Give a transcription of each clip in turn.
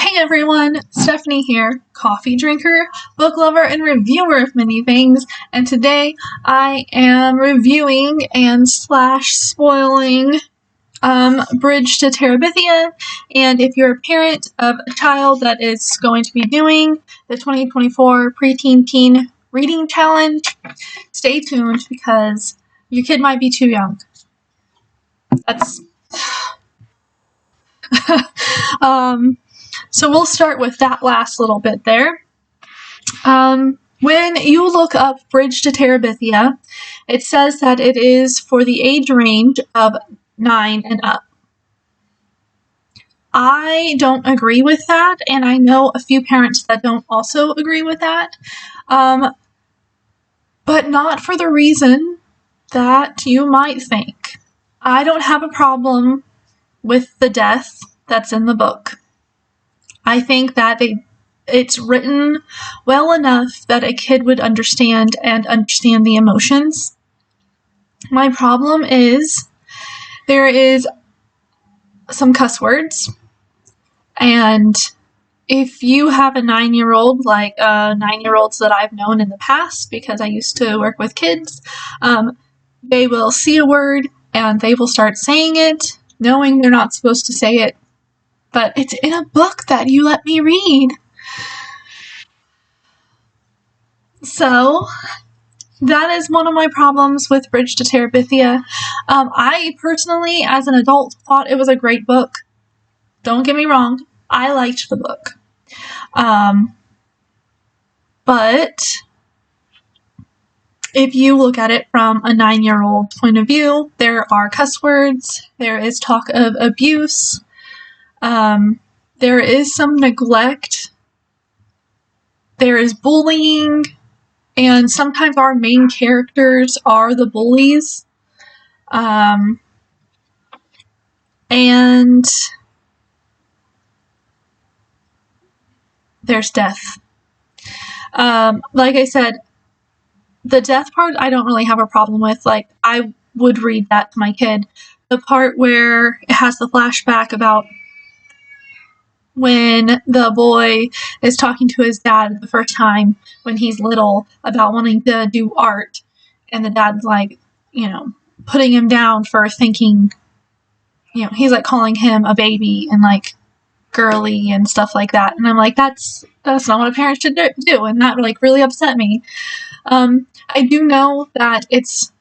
Hey everyone, Stephanie here, coffee drinker, book lover, and reviewer of many things, and today I am reviewing and spoiling Bridge to Terabithia, and if you're a parent of a child that is going to be doing the 2024 Preteen Teen Reading Challenge, stay tuned because your kid might be too young. That's... So we'll start with that last little bit there. When you look up Bridge to Terabithia, it says that it is for the age range of 9 and up. I don't agree with that, and I know a few parents that don't also agree with that, but not for the reason that you might think. I don't have a problem with the death that's in the book. I think that it's written well enough that a kid would understand the emotions. My problem is there is some cuss words, and if you have a 9-year-old, like 9-year-olds that I've known in the past because I used to work with kids, they will see a word and they will start saying it, knowing they're not supposed to say it. But it's in a book that you let me read. So, that is one of my problems with Bridge to Terabithia. I personally, as an adult, thought it was a great book. Don't get me wrong, I liked the book. But if you look at it from a 9-year-old point of view, there are cuss words, there is talk of abuse, there is some neglect, there is bullying, and sometimes our main characters are the bullies, and there's death. Like I said, the death part I don't really have a problem with. Like, I would read that to my kid. The part where it has the flashback about when the boy is talking to his dad the first time when he's little about wanting to do art, and the dad's like, putting him down for thinking, he's like calling him a baby and like girly and stuff like that. And I'm like, that's not what a parent should do, and that like really upset me. I do know that it's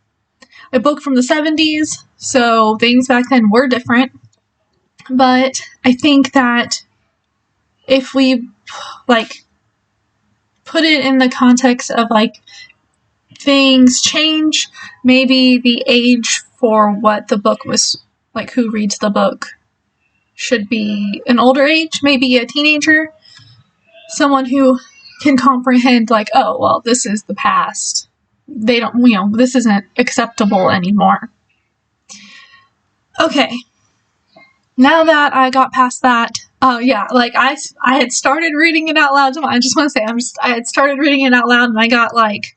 a book from the 70s, so things back then were different, but I think that if we, like, put it in the context of, like, things change, maybe the age for what the book was, like, who reads the book should be an older age, maybe a teenager, someone who can comprehend, like, oh, well, this is the past. They don't, this isn't acceptable anymore. Okay. Now that I got past that, like I had started reading it out loud. I just want to say, I had started reading it out loud, and I got like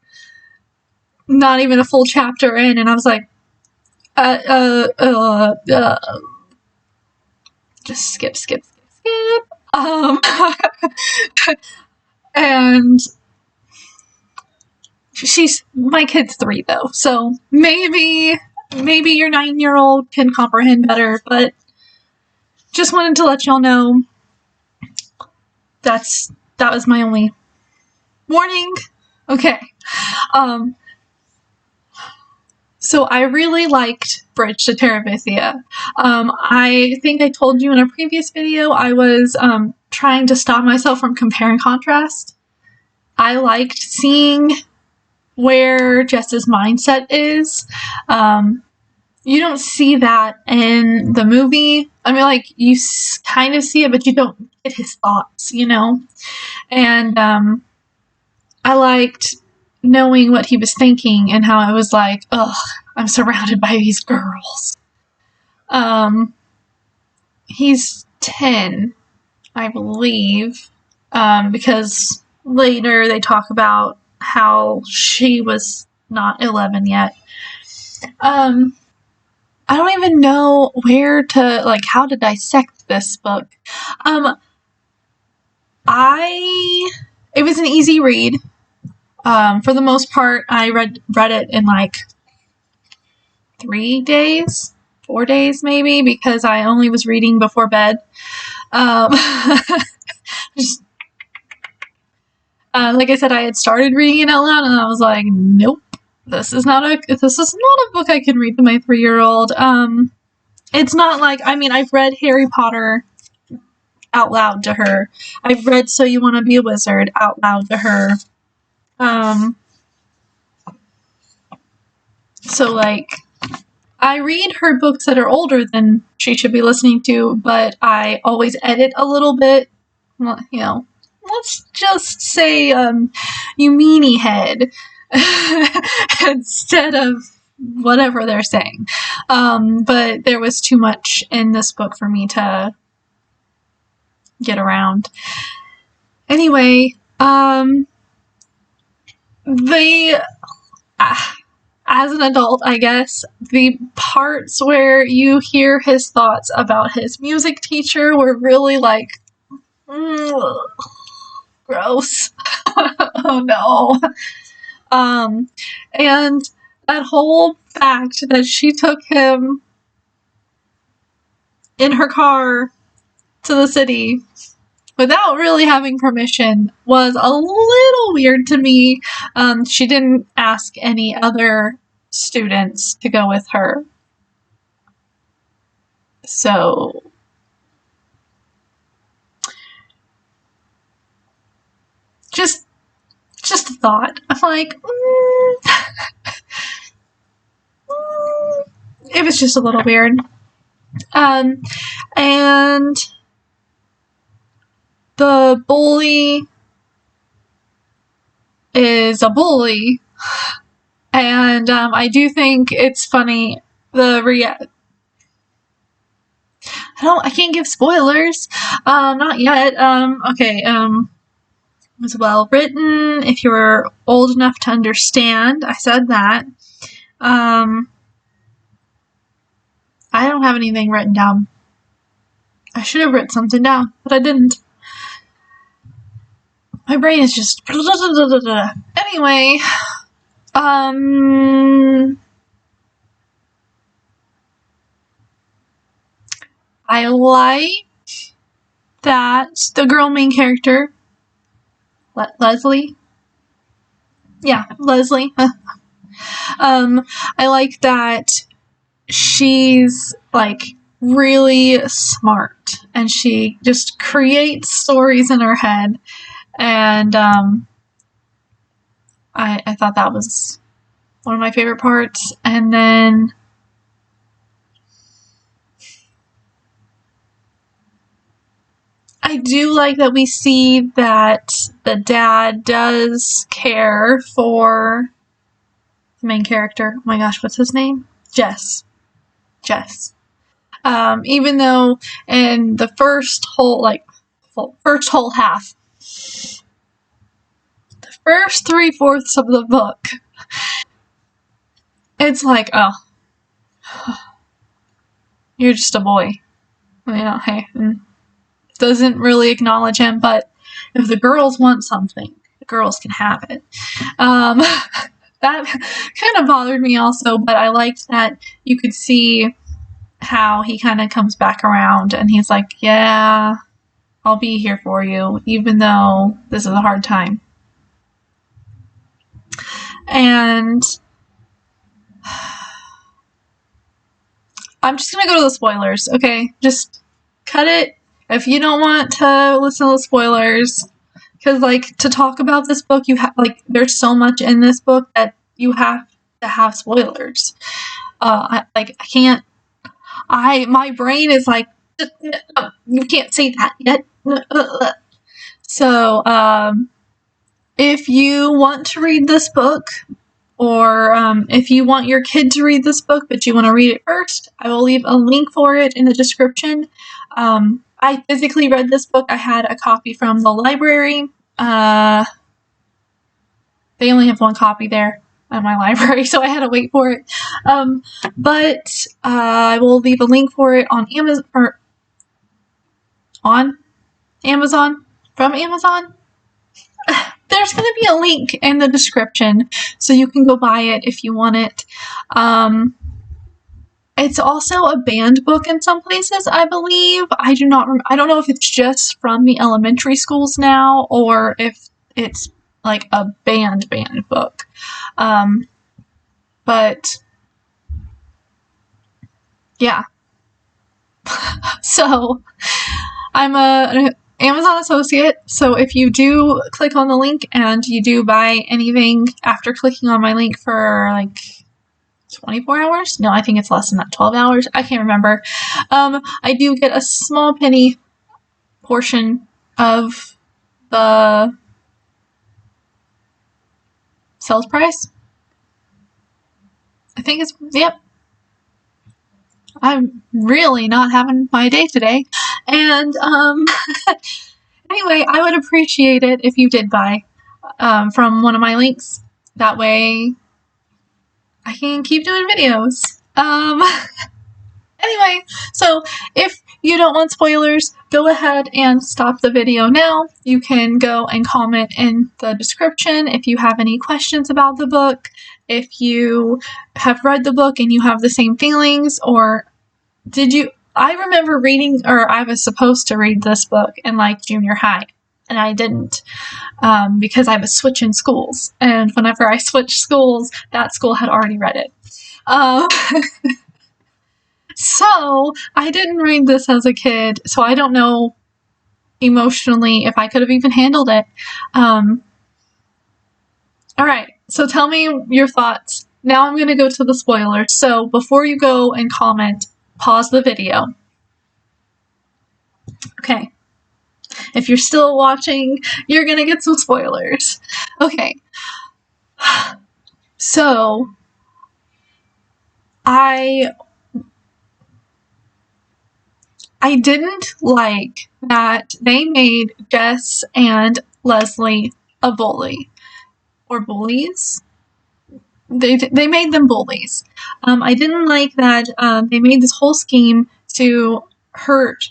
not even a full chapter in, and I was like, just skip. And my kid's 3 though, so maybe your 9-year-old can comprehend better, but just wanted to let y'all know that was my only warning. Okay. So I really liked Bridge to Terabithia. I think I told you in a previous video I was trying to stop myself from compare and contrast. I liked seeing where Jess's mindset is. You don't see that in the movie. I mean, like, you kind of see it, but you don't get his thoughts, And I liked knowing what he was thinking and how it was like, ugh, I'm surrounded by these girls. He's 10, I believe, because later they talk about how she was not 11 yet. I don't even know where to, like, how to dissect this book. It was an easy read. For the most part, I read it in like 3 days, 4 days maybe, because I only was reading before bed. Just, like I said, I had started reading it out loud, and I was like, nope, this is not a book I can read to my 3-year-old. It's not like, I mean, I've read Harry Potter out loud to her. I've read So You Want to Be a Wizard out loud to her. So like, I read her books that are older than she should be listening to, but I always edit a little bit. Well, you know, let's just say, you meanie head instead of whatever they're saying. But there was too much in this book for me to get around. Anyway, as an adult, I guess, the parts where you hear his thoughts about his music teacher were really like, gross. Oh no. And that whole fact that she took him in her car to the city without really having permission was a little weird to me. She didn't ask any other students to go with her. So, just a thought. I'm like, it was just a little weird. And the bully is a bully, and I do think it's funny I can't give spoilers. Not yet. Okay. It was well written. If you're old enough to understand, I said that. I don't have anything written down. I should have written something down, but I didn't. My brain is just... Anyway, I like that the girl main character, Leslie. Yeah, Leslie. I like that she's like really smart, and she just creates stories in her head, and I thought that was one of my favorite parts. And then I do like that we see that the dad does care for the main character. Oh my gosh, what's his name? Jess. Even though in the first whole half, the first 3/4 of the book, it's like, oh, you're just a boy. You know, hey, doesn't really acknowledge him, but if the girls want something, the girls can have it. That kind of bothered me also, but I liked that you could see how he kind of comes back around, and he's like, yeah, I'll be here for you, even though this is a hard time. And I'm just gonna go to the spoilers, okay? Just cut it if you don't want to listen to the spoilers. Because, like, to talk about this book, you have, like, there's so much in this book that you have to have spoilers. I can't, my brain is like, you can't say that yet. So, if you want to read this book, or if you want your kid to read this book, but you want to read it first, I will leave a link for it in the description. I physically read this book. I had a copy from the library. They only have one copy there at my library, so I had to wait for it. But I will leave a link for it on Amazon. from Amazon. There's going to be a link in the description, so you can go buy it if you want it. It's also a banned book in some places, I believe. I don't know if it's just from the elementary schools now, or if it's like a banned book. But yeah. So I'm an Amazon associate, so if you do click on the link and you do buy anything after clicking on my link for like 24 hours? No, I think it's less than that, 12 hours. I can't remember. I do get a small penny portion of the sales price. I think it's, yep. I'm really not having my day today. And anyway, I would appreciate it if you did buy from one of my links. That way I can keep doing videos. Anyway, so if you don't want spoilers, go ahead and stop the video now. You can go and comment in the description if you have any questions about the book, if you have read the book and you have the same feelings, or I remember reading, or I was supposed to read this book in like junior high, and I didn't, because I was switching schools, and whenever I switched schools, that school had already read it. So I didn't read this as a kid, so I don't know emotionally if I could have even handled it. Alright, so tell me your thoughts. Now I'm going to go to the spoilers, so before you go and comment, pause the video. Okay. If you're still watching, you're going to get some spoilers. Okay. So, I didn't like that they made Jess and Leslie a bully. Or bullies. They made them bullies. I didn't like that they made this whole scheme to hurt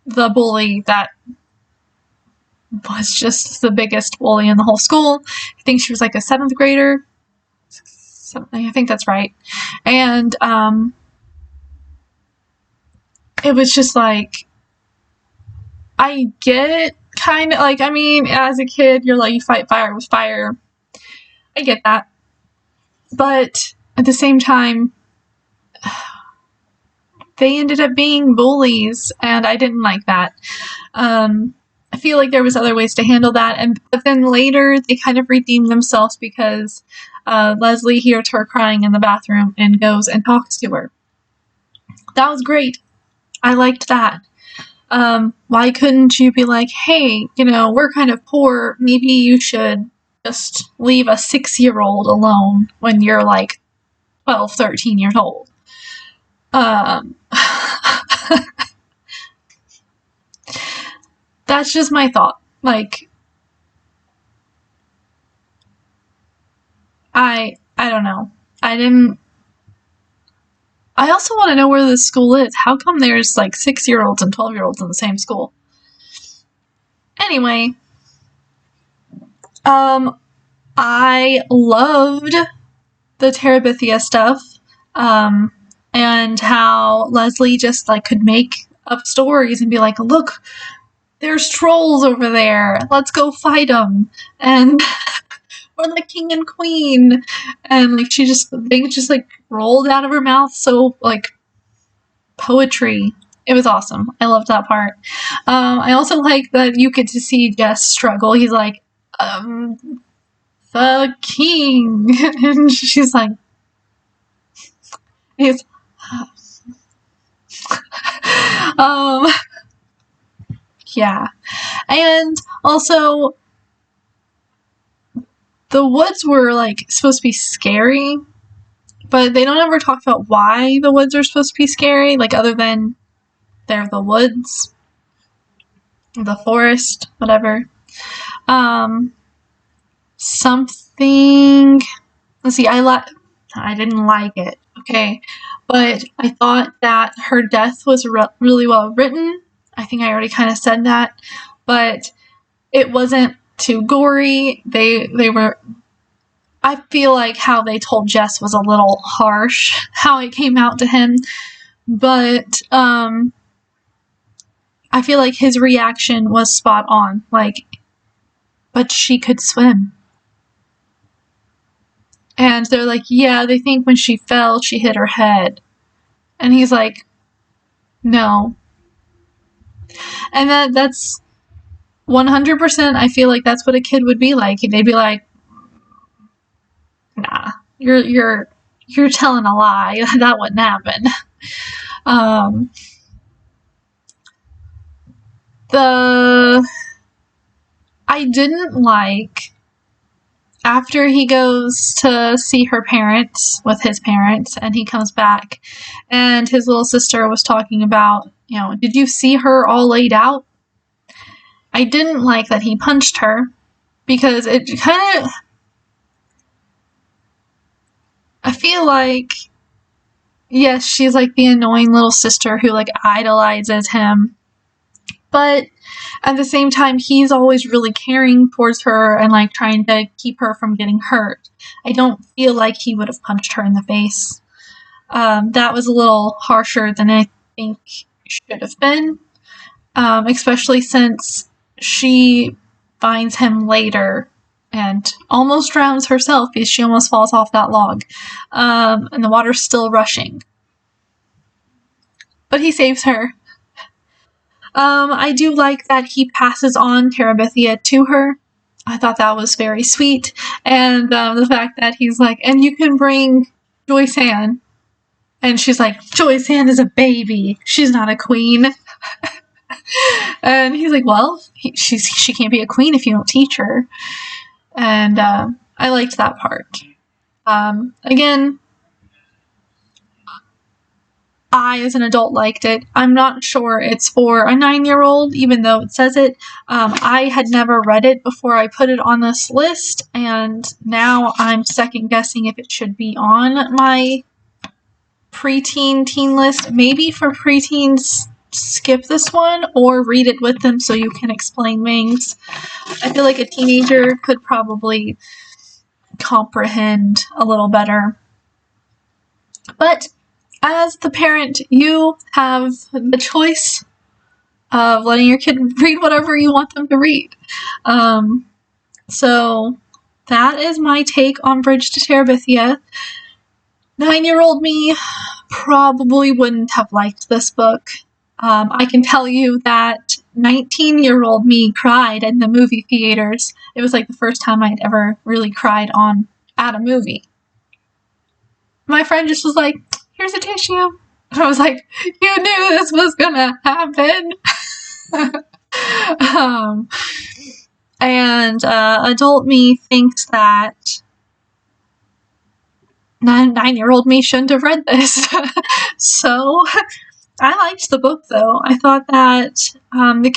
the bully that was just the biggest bully in the whole school. I think she was like a 7th grader. I think that's right. And it was just like, I get it, kind of, like, I mean, as a kid, you're like, you fight fire with fire. I get that. But at the same time, they ended up being bullies, and I didn't like that. I feel like there was other ways to handle that, but then later they kind of redeemed themselves because Leslie hears her crying in the bathroom and goes and talks to her. That was great. I liked that. Why couldn't you be like, hey, we're kind of poor, maybe you should just leave a 6-year-old alone when you're like 12, 13 years old. That's just my thought. Like, I don't know. I also want to know where this school is. How come there's like 6-year-olds and 12-year-olds in the same school? Anyway, I loved the Terabithia stuff, and how Leslie just like could make up stories and be like, look, there's trolls over there, let's go fight them, and or the king and queen, and like they just like rolled out of her mouth, so like poetry. It was awesome. I loved that part. I also like that you get to see Jess struggle. He's like, the king, and she's like, he's, yeah, and also the woods were like supposed to be scary, but they don't ever talk about why the woods are supposed to be scary, like other than they're the woods, the forest, whatever. Something, let's see, I didn't like it, okay, but I thought that her death was really well written. I think I already kind of said that, but it wasn't too gory. They were, I feel like how they told Jess was a little harsh, how it came out to him, but I feel like his reaction was spot on, like, but she could swim. And they're like, yeah, they think when she fell, she hit her head. And he's like, no. And that's 100%, I feel like that's what a kid would be like. They'd be like, nah, you're telling a lie. That wouldn't happen. I didn't like after he goes to see her parents with his parents and he comes back and his little sister was talking about, did you see her all laid out? I didn't like that he punched her because it kind of, I feel like, yes, she's like the annoying little sister who like idolizes him, but at the same time, he's always really caring towards her and like trying to keep her from getting hurt. I don't feel like he would have punched her in the face. That was a little harsher than I think should have been, especially since she finds him later and almost drowns herself because she almost falls off that log. And the water's still rushing. But he saves her. I do like that he passes on Terabithia to her. I thought that was very sweet. And the fact that he's like, and you can bring Joyce Ann. And she's like, Joyce Ann is a baby. She's not a queen. And he's like, well, she can't be a queen if you don't teach her. And I liked that part. Again, I, as an adult, liked it. I'm not sure it's for a 9-year-old, even though it says it. I had never read it before I put it on this list, and now I'm second guessing if it should be on my preteen teen list. Maybe for preteens, skip this one or read it with them so you can explain things. I feel like a teenager could probably comprehend a little better. But as the parent, you have the choice of letting your kid read whatever you want them to read. So that is my take on Bridge to Terabithia. 9-year-old me probably wouldn't have liked this book. I can tell you that 19-year-old me cried in the movie theaters. It was like the first time I'd ever really cried at a movie. My friend just was like, here's a tissue. And I was like, you knew this was gonna happen. And adult me thinks that 9-year-old me shouldn't have read this. So I liked the book, though. I thought that the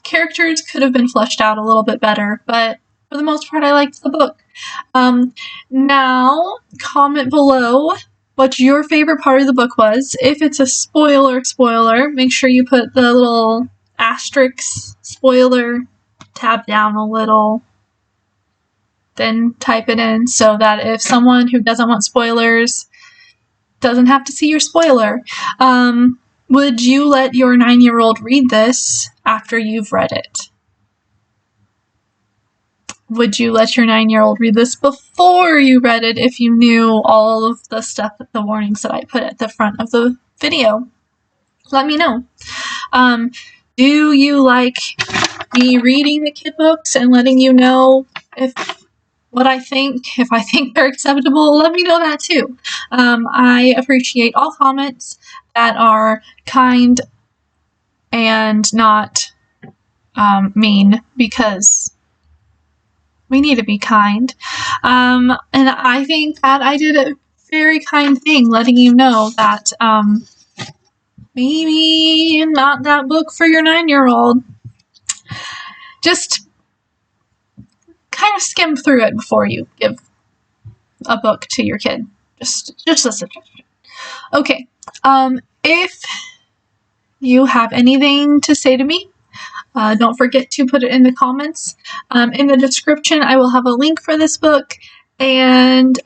characters could have been fleshed out a little bit better, but for the most part, I liked the book. Now, comment below what your favorite part of the book was. If it's a spoiler, make sure you put the little asterisk spoiler tab down a little, then type it in so that if someone who doesn't want spoilers doesn't have to see your spoiler. Would you let your 9-year-old read this after you've read it? Would you let your 9-year-old read this before you read it if you knew all of the stuff, the warnings that I put at the front of the video? Let me know. Do you like me reading the kid books and letting you know if I think they're acceptable? Let me know that too. I appreciate all comments that are kind and not mean, because we need to be kind. And I think that I did a very kind thing letting you know that maybe not that book for your 9-year-old. Just kind of skim through it before you give a book to your kid. Just a suggestion. Okay. If you have anything to say to me, don't forget to put it in the comments. In the description, I will have a link for this book. And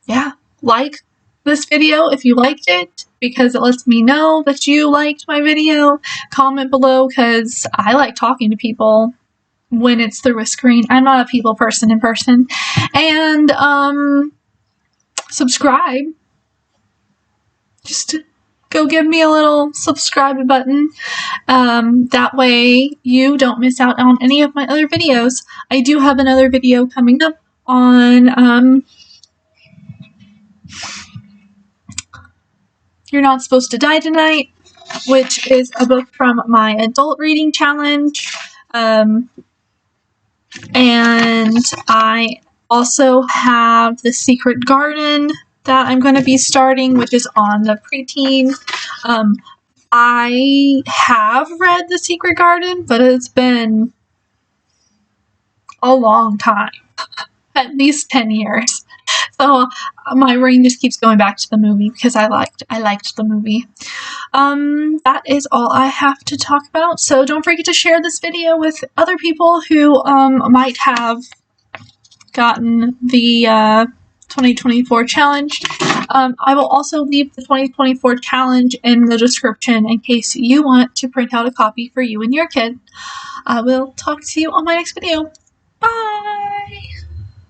yeah, like this video if you liked it, because it lets me know that you liked my video. Comment below, because I like talking to people when it's through a screen. I'm not a people person in person. And subscribe. Just go give me a little subscribe button. That way you don't miss out on any of my other videos. I do have another video coming up on You're Not Supposed to Die Tonight, which is a book from my adult reading challenge. And I also have The Secret Garden that I'm going to be starting, which is on the preteen. I have read The Secret Garden, but it's been a long time. At least 10 years. So my brain just keeps going back to the movie because I liked the movie. That is all I have to talk about. So don't forget to share this video with other people who might have gotten the 2024 challenge. I will also leave the 2024 challenge in the description in case you want to print out a copy for you and your kid. I will talk to you on my next video. Bye!